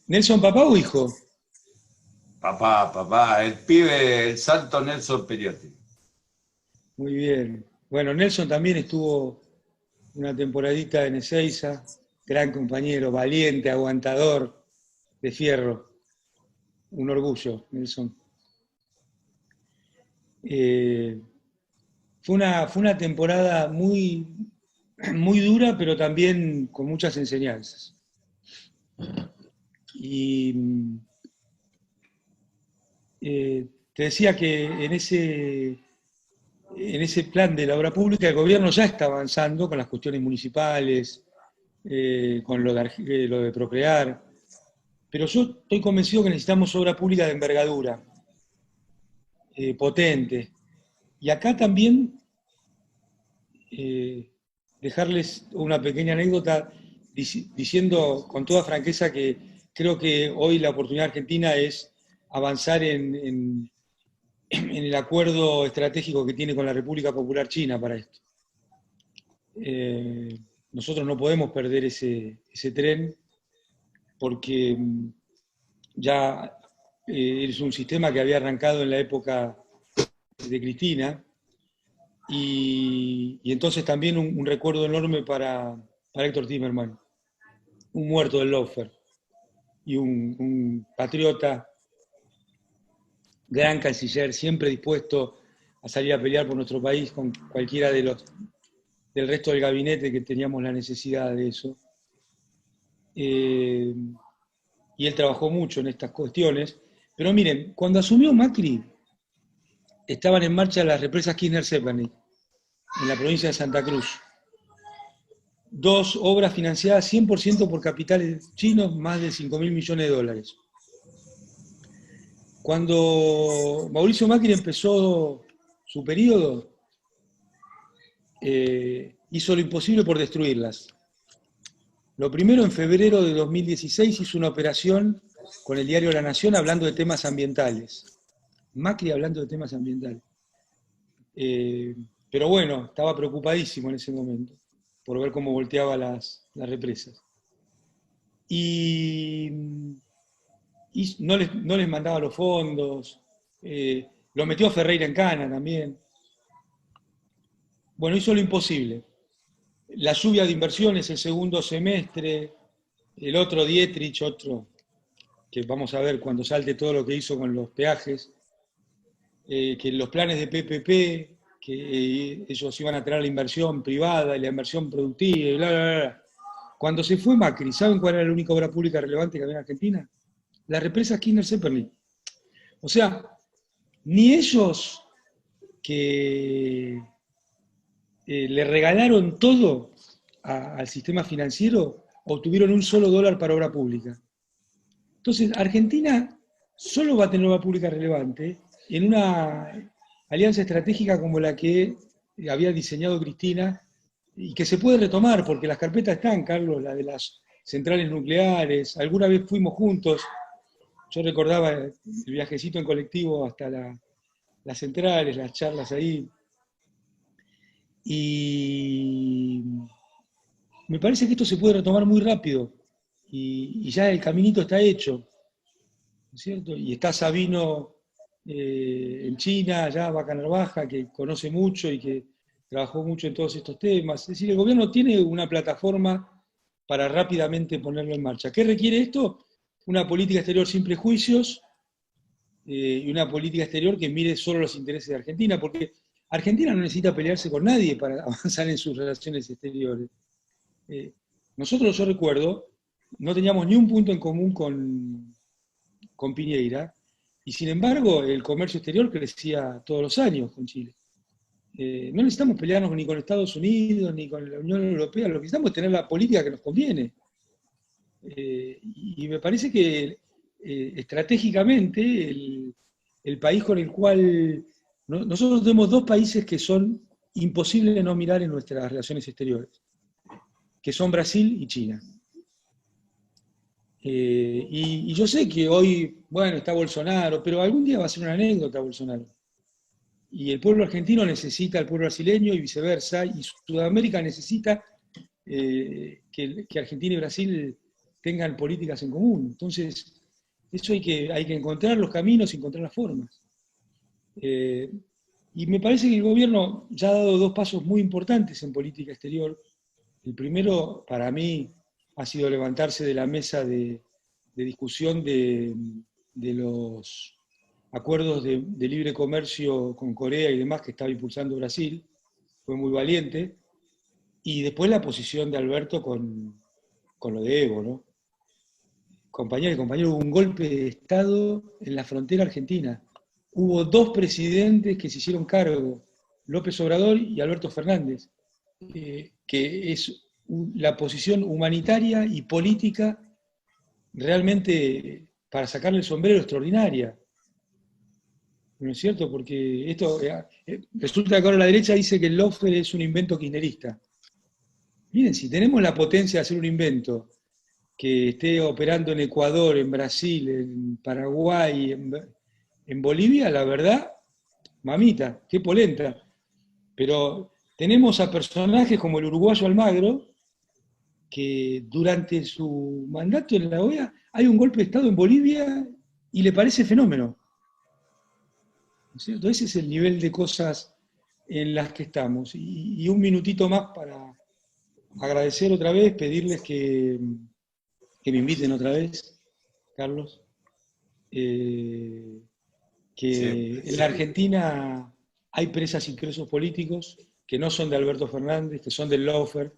¿Nelson papá o hijo? Papá, el pibe, el santo Nelson Periotti. Muy bien. Bueno, Nelson también estuvo una temporadita en Ezeiza, gran compañero, valiente, aguantador, de fierro. Un orgullo, Nelson. Fue una temporada muy, muy dura, pero también con muchas enseñanzas. Y te decía que en ese plan de la obra pública el gobierno ya está avanzando con las cuestiones municipales, con lo de Procrear, pero yo estoy convencido que necesitamos obra pública de envergadura, potente. Y acá también dejarles una pequeña anécdota diciendo con toda franqueza que creo que hoy la oportunidad argentina es avanzar en en el acuerdo estratégico que tiene con la República Popular China para esto. Nosotros no podemos perder ese tren porque ya es un sistema que había arrancado en la época de Cristina y entonces también un recuerdo enorme para Héctor Timerman, un muerto del lawfare y un patriota, gran canciller, siempre dispuesto a salir a pelear por nuestro país con cualquiera del resto del gabinete que teníamos la necesidad de eso. Y él trabajó mucho en estas cuestiones. Pero miren, cuando asumió Macri, estaban en marcha las represas Kirchner-Zepernik, en la provincia de Santa Cruz. 2 obras financiadas 100% por capitales chinos, más de 5.000 millones de dólares. Cuando Mauricio Macri empezó su periodo, hizo lo imposible por destruirlas. Lo primero, en febrero de 2016, hizo una operación con el diario La Nación hablando de temas ambientales. Macri hablando de temas ambientales. Pero bueno, estaba preocupadísimo en ese momento por ver cómo volteaba las represas. Y no les mandaba los fondos, lo metió a Ferreira en cana también. Bueno, hizo lo imposible. La lluvia de inversiones el segundo semestre, el otro Dietrich, otro que vamos a ver cuando salte todo lo que hizo con los peajes, que los planes de PPP, que ellos iban a traer la inversión privada y la inversión productiva, y bla, bla, bla. Cuando se fue Macri, ¿saben cuál era la única obra pública relevante que había en Argentina? Las represas Kirchner-Zepernik. O sea, ni ellos que le regalaron todo al sistema financiero obtuvieron un solo dólar para obra pública. Entonces, Argentina solo va a tener obra pública relevante en una alianza estratégica como la que había diseñado Cristina y que se puede retomar, porque las carpetas están, Carlos, la de las centrales nucleares. Alguna vez fuimos juntos, yo recordaba el viajecito en colectivo hasta las centrales, las charlas ahí. Y me parece que esto se puede retomar muy rápido y ya el caminito está hecho, ¿no es cierto? Y está Sabino en China, allá Vaca Narvaja, que conoce mucho y que trabajó mucho en todos estos temas. Es decir, el gobierno tiene una plataforma para rápidamente ponerlo en marcha. ¿Qué requiere esto? Una política exterior sin prejuicios y una política exterior que mire solo los intereses de Argentina, porque Argentina no necesita pelearse con nadie para avanzar en sus relaciones exteriores. Nosotros, yo recuerdo, no teníamos ni un punto en común con Piñera, y sin embargo el comercio exterior crecía todos los años con Chile. No necesitamos pelearnos ni con Estados Unidos, ni con la Unión Europea, lo que necesitamos es tener la política que nos conviene. Y me parece que estratégicamente el país con el cual... Nosotros tenemos 2 países que son imposibles de no mirar en nuestras relaciones exteriores, que son Brasil y China. Y yo sé que hoy, bueno, está Bolsonaro, pero algún día va a ser una anécdota Bolsonaro. Y el pueblo argentino necesita al pueblo brasileño y viceversa, y Sudamérica necesita que Argentina y Brasil tengan políticas en común. Entonces, eso hay que encontrar los caminos y encontrar las formas. Y me parece que el gobierno ya ha dado 2 pasos muy importantes en política exterior. El primero, para mí, ha sido levantarse de la mesa de discusión de los acuerdos de libre comercio con Corea y demás que estaba impulsando Brasil. Fue muy valiente. Y después la posición de Alberto con lo de Evo, ¿no? Compañeros y compañeros, hubo un golpe de Estado en la frontera argentina. Hubo 2 presidentes que se hicieron cargo, López Obrador y Alberto Fernández, que es la posición humanitaria y política realmente para sacarle el sombrero extraordinaria. ¿No es cierto? Porque esto resulta que ahora la derecha dice que el lawfare es un invento kirchnerista. Miren, si tenemos la potencia de hacer un invento que esté operando en Ecuador, en Brasil, en Paraguay, en Bolivia, la verdad mamita, qué polenta. Pero tenemos a personajes como el uruguayo Almagro, que durante su mandato en la OEA hay un golpe de Estado en Bolivia y le parece fenómeno. ¿No es cierto? Ese es el nivel de cosas en las que estamos. Y un minutito más para agradecer otra vez, pedirles que me inviten otra vez, Carlos. Que Sí. en la Argentina hay presas y presos políticos que no son de Alberto Fernández, que son del lawfare,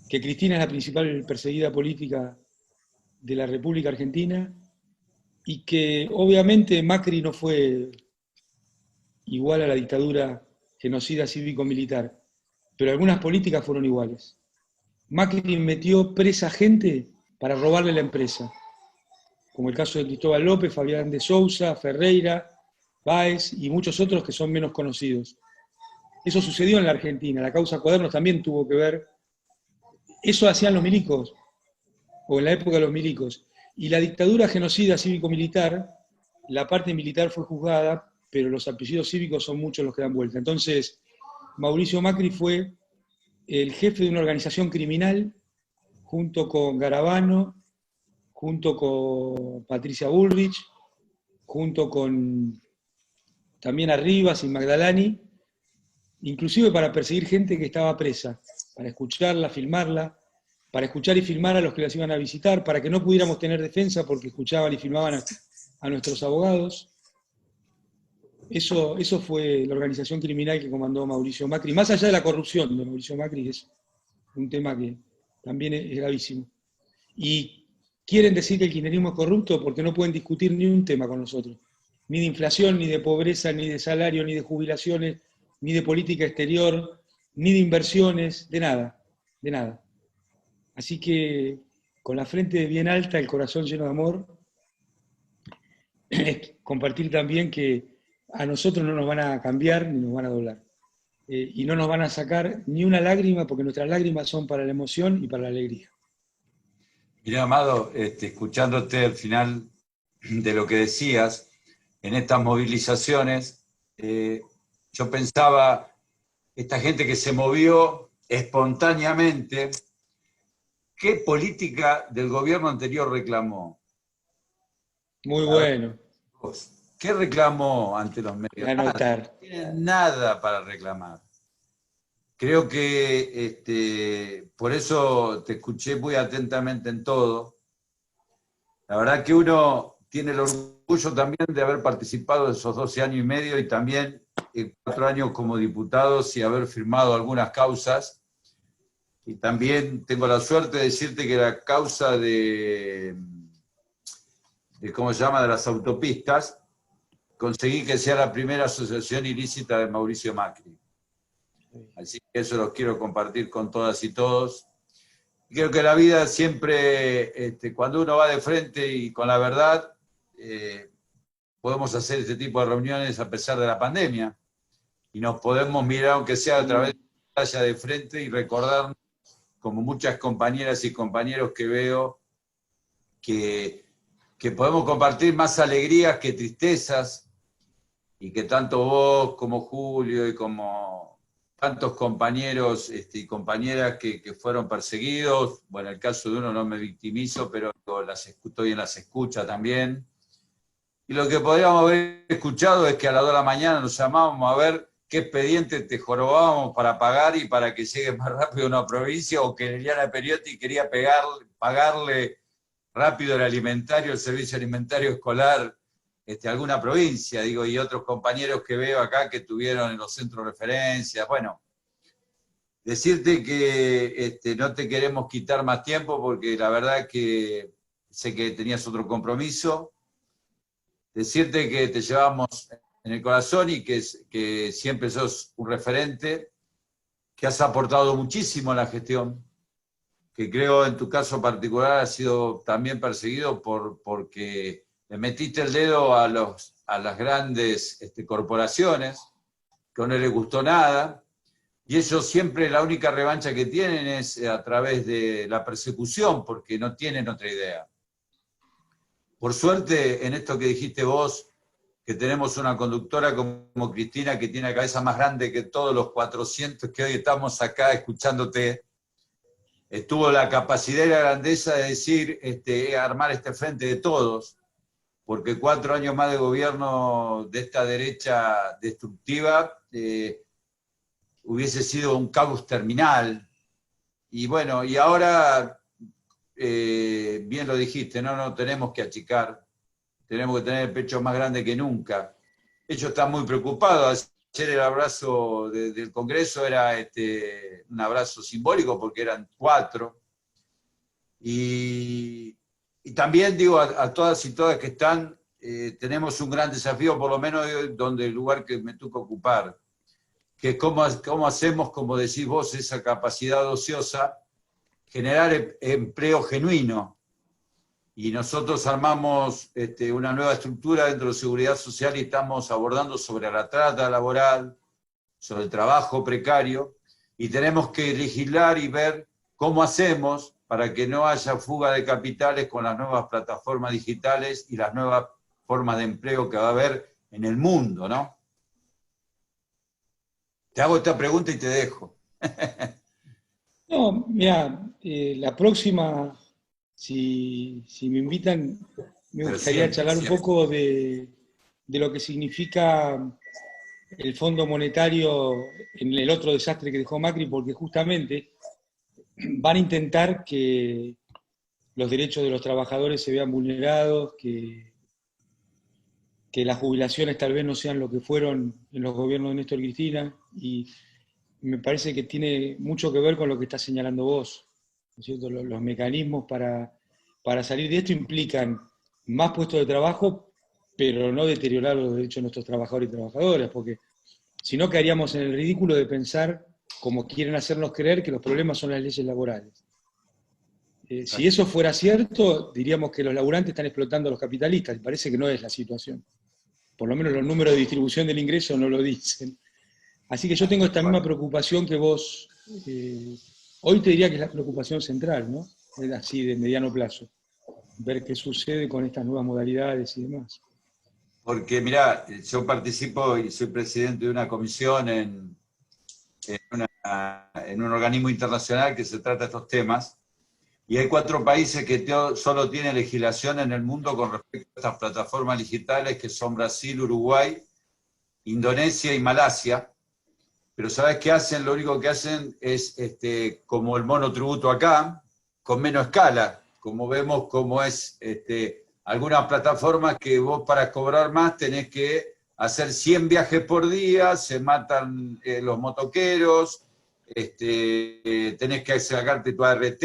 que Cristina es la principal perseguida política de la República Argentina y que obviamente Macri no fue igual a la dictadura genocida cívico-militar, pero algunas políticas fueron iguales. Macri metió presa gente para robarle la empresa, como el caso de Cristóbal López, Fabián de Sousa, Ferreira, Báez y muchos otros que son menos conocidos. Eso sucedió en la Argentina, la causa Cuadernos también tuvo que ver. Eso hacían los milicos, o en la época de los milicos. Y la dictadura genocida cívico-militar, la parte militar fue juzgada, pero los apellidos cívicos son muchos los que dan vuelta. Entonces, Mauricio Macri fue el jefe de una organización criminal, junto con Garabano, junto con Patricia Bullrich, junto con también a Rivas y Magdalani, inclusive para perseguir gente que estaba presa, para escucharla, filmarla, para escuchar y filmar a los que las iban a visitar, para que no pudiéramos tener defensa porque escuchaban y filmaban a nuestros abogados. Eso fue la organización criminal que comandó Mauricio Macri, más allá de la corrupción de Mauricio Macri, que es un tema que también es gravísimo. Y quieren decir que el kirchnerismo es corrupto porque no pueden discutir ni un tema con nosotros, ni de inflación, ni de pobreza, ni de salario, ni de jubilaciones, ni de política exterior, ni de inversiones, de nada, de nada. Así que con la frente bien alta, el corazón lleno de amor, compartir también que a nosotros no nos van a cambiar ni nos van a doblar. Y no nos van a sacar ni una lágrima porque nuestras lágrimas son para la emoción y para la alegría. Mirá, Amado, escuchándote al final de lo que decías, en estas movilizaciones, yo pensaba, esta gente que se movió espontáneamente, ¿qué política del gobierno anterior reclamó? Muy bueno. ¿Qué reclamó ante los medios? Anotar. No tienen nada para reclamar. Creo que por eso te escuché muy atentamente en todo. La verdad que uno tiene el orgullo también de haber participado de esos 12 años y medio y también 4 años como diputados y haber firmado algunas causas. Y también tengo la suerte de decirte que la causa de ¿cómo se llama?, de las autopistas, conseguí que sea la primera asociación ilícita de Mauricio Macri. Así que eso lo quiero compartir con todas y todos. Y creo que la vida siempre, cuando uno va de frente y con la verdad, podemos hacer este tipo de reuniones a pesar de la pandemia. Y nos podemos mirar, aunque sea a través de la pantalla de frente, y recordar, como muchas compañeras y compañeros que veo, que podemos compartir más alegrías que tristezas, y que tanto vos como Julio y como tantos compañeros y compañeras que fueron perseguidos, bueno, en el caso de uno no me victimizo, pero estoy en las escuchas también, y lo que podríamos haber escuchado es que a las 2 de la mañana nos llamábamos a ver qué expediente te jorobábamos para pagar y para que llegue más rápido a una provincia, o que Liliana Periotti quería pagarle rápido el alimentario, el servicio alimentario escolar a alguna provincia, digo, y otros compañeros que veo acá que tuvieron en los centros de referencia. Bueno, decirte que no te queremos quitar más tiempo porque la verdad que sé que tenías otro compromiso. Decirte que te llevamos en el corazón y que siempre sos un referente, que has aportado muchísimo a la gestión, que creo en tu caso particular has sido también perseguido porque le metiste el dedo a las grandes corporaciones, que no les gustó nada, y ellos siempre la única revancha que tienen es a través de la persecución, porque no tienen otra idea. Por suerte, en esto que dijiste vos, que tenemos una conductora como Cristina, que tiene la cabeza más grande que todos los 400 que hoy estamos acá escuchándote. Tuvo la capacidad y la grandeza de decir, armar este frente de todos, porque 4 años más de gobierno de esta derecha destructiva hubiese sido un caos terminal. Y bueno, y ahora, bien lo dijiste, no tenemos que achicar, tenemos que tener el pecho más grande que nunca. Ellos están muy preocupados. Ayer el abrazo del Congreso era un abrazo simbólico porque eran 4. Y también digo a todas y todas que están, tenemos un gran desafío, por lo menos donde el lugar que me toca ocupar, que es cómo hacemos, como decís vos, esa capacidad ociosa, generar empleo genuino. Y nosotros armamos una nueva estructura dentro de seguridad social y estamos abordando sobre la trata laboral, sobre el trabajo precario, y tenemos que legislar y ver cómo hacemos para que no haya fuga de capitales con las nuevas plataformas digitales y las nuevas formas de empleo que va a haber en el mundo, ¿no? Te hago esta pregunta y te dejo. No, mira, la próxima, si me invitan, me Pero gustaría siempre, charlar un siempre. poco de lo que significa el Fondo Monetario en el otro desastre que dejó Macri, porque justamente van a intentar que los derechos de los trabajadores se vean vulnerados, que las jubilaciones tal vez no sean lo que fueron en los gobiernos de Néstor Cristina, y me parece que tiene mucho que ver con lo que estás señalando vos, ¿no es cierto? Los mecanismos para salir de esto implican más puestos de trabajo, pero no deteriorar los derechos de nuestros trabajadores y trabajadoras, porque si no caeríamos en el ridículo de pensar, como quieren hacernos creer, que los problemas son las leyes laborales. Si eso fuera cierto, diríamos que los laburantes están explotando a los capitalistas, y parece que no es la situación. Por lo menos los números de distribución del ingreso no lo dicen. Así que yo tengo esta misma preocupación que vos. Hoy te diría que es la preocupación central, ¿no? Así de mediano plazo. Ver qué sucede con estas nuevas modalidades y demás. Porque mirá, yo participo y soy presidente de una comisión en un organismo internacional que se trata de estos temas, y hay 4 países que solo tienen legislación en el mundo con respecto a estas plataformas digitales, que son Brasil, Uruguay, Indonesia y Malasia. Pero ¿sabes qué hacen? Lo único que hacen es, como el monotributo acá, con menos escala. Como vemos, como es algunas plataformas que vos para cobrar más tenés que hacer 100 viajes por día, se matan los motoqueros, tenés que sacarte tu ART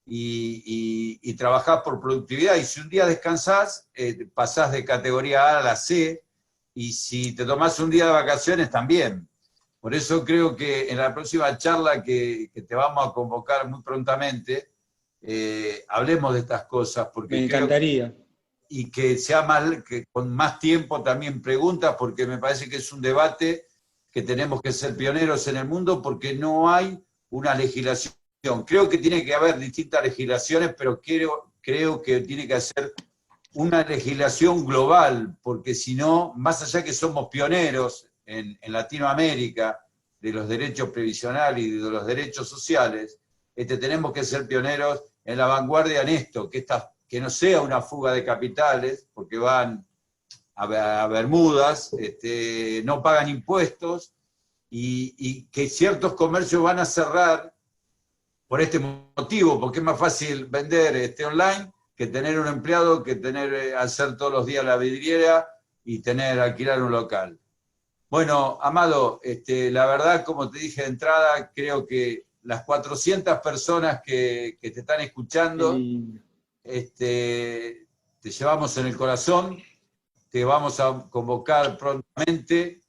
y trabajar por productividad. Y si un día descansás, pasás de categoría A a la C, y si te tomás un día de vacaciones también. Por eso creo que en la próxima charla que te vamos a convocar muy prontamente, hablemos de estas cosas, porque Me encantaría. y que sea que con más tiempo también preguntas, porque me parece que es un debate que tenemos que ser pioneros en el mundo, porque no hay una legislación. Creo que tiene que haber distintas legislaciones, pero creo que tiene que ser una legislación global, porque si no, más allá que somos pioneros en Latinoamérica de los derechos previsionales y de los derechos sociales, tenemos que ser pioneros en la vanguardia en esto, que no sea una fuga de capitales, porque van a Bermudas, no pagan impuestos, y que ciertos comercios van a cerrar por este motivo, porque es más fácil vender online que tener un empleado, que hacer todos los días la vidriera y alquilar un local. Bueno, Amado, la verdad, como te dije de entrada, creo que las 400 personas que te están escuchando, te llevamos en el corazón, te vamos a convocar prontamente.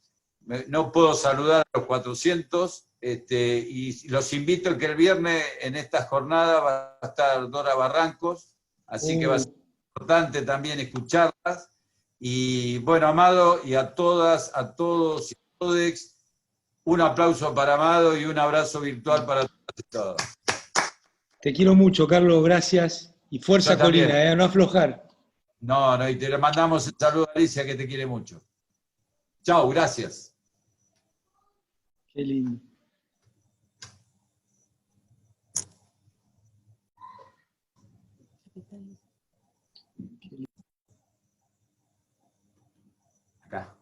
No puedo saludar a los 400, y los invito a que el viernes en esta jornada va a estar Dora Barrancos, así que va a ser importante también escucharlas. Y bueno, Amado, y a todas, a todos y a todos, un aplauso para Amado y un abrazo virtual para todas y todos. Te quiero mucho, Carlos, gracias. Y fuerza, Colina, no aflojar. No, no, y te le mandamos un saludo a Alicia que te quiere mucho. Chau, gracias. Qué lindo. Acá.